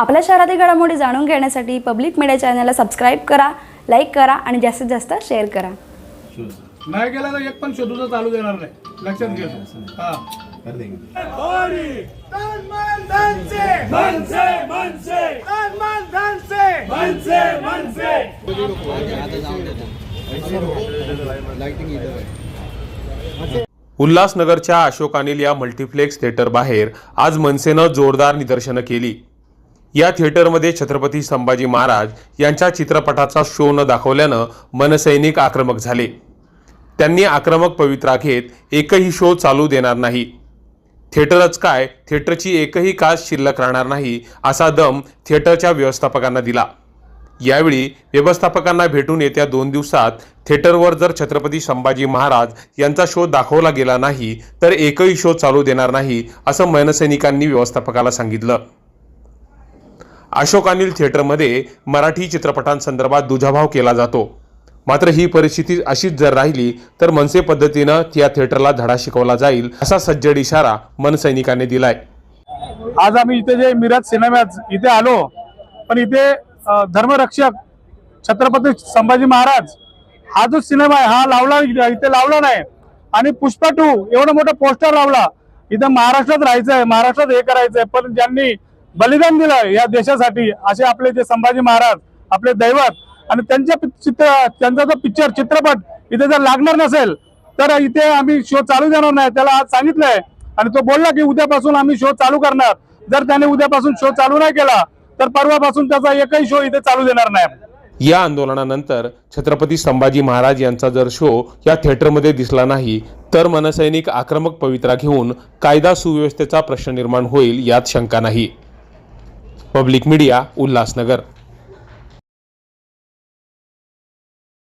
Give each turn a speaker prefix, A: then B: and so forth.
A: आपल्या शहरातील घडामोडी जाणून घेण्यासाठी पब्लिक मीडिया चॅनलला सबस्क्राईब करा, लाईक करा आणि जास्तीत जास्त शेअर करा।
B: नाही गेला तर एक पण शोधूचा चालू देणार नाही, लक्षात घ्या। हां कर देंगे
C: उल्हासनगरच्या अशोक अनिल या मल्टीप्लेक्स थिएटर बाहेर आज मनसेनं जोरदार निदर्शनं केली। या थिएटरमध्ये छत्रपती संभाजी महाराज यांच्या चित्रपटाचा शो न दाखवल्यानं मनसैनिक आक्रमक झाले। त्यांनी आक्रमक पवित्रा घेत एकही शो चालू देणार नाही, थिएटरच काय थिएटरची एकही काच शिल्लक राहणार नाही असा दम थिएटरच्या व्यवस्थापकांना दिला। यावेळी व्यवस्थापकांना भेटून येत्या 2 दिवसात थिएटरवर जर छत्रपती संभाजी महाराज यांचा शो दाखवला गेला नाही तर एकही शो चालू देणार नाही असं मनसैनिकांनी व्यवस्थापकाला सांगितलं। अशोक अनिल थिएटरमध्ये मराठी चित्रपटांसंदर्भात दुजाभाव केला जातो, मात्र ही परिस्थिती अशीच जर राहिली तर मनसे पद्धतीनं त्या थिएटरला धडा शिकवला जाईल असा सज्जड इशारा मनसैनिकांनी दिलाय।
B: आज आम्ही इथे जे मिरज सिनेमात इथे आलो, पण इथे धर्मरक्षक छत्रपती संभाजी महाराज हा जो सिनेमा आहे हा लावला इथे लावला नाही, आणि पुष्पा 2 एवढं मोठं पोस्टर लावला। इथं महाराष्ट्रात राहायचंय, महाराष्ट्रात हे करायचंय, पण ज्यांनी बलिदान दिलं या देशासाठी असे आपले जे संभाजी महाराज आपले दैवत, आणि त्यांचा जो पिक्चर चित्रपट इथे जर लागणार नसेल तर इथे आम्ही शो चालू देणार नाही। त्याला आज सांगितलंय आणि तो बोलला की उद्यापासून आम्ही शो चालू करणार। जर त्याने उद्यापासून शो चालू नाही केला तर परवापासून त्याचा एकही शो इथे चालू देणार नाही।
C: या आंदोलनानंतर छत्रपती संभाजी महाराज यांचा जर शो या थिएटरमध्ये दिसला नाही तर मनसैनिक आक्रमक पवित्रा घेऊन कायदा सुव्यवस्थेचा प्रश्न निर्माण होईल यात शंका नाही। Public media, Ulhasnagar.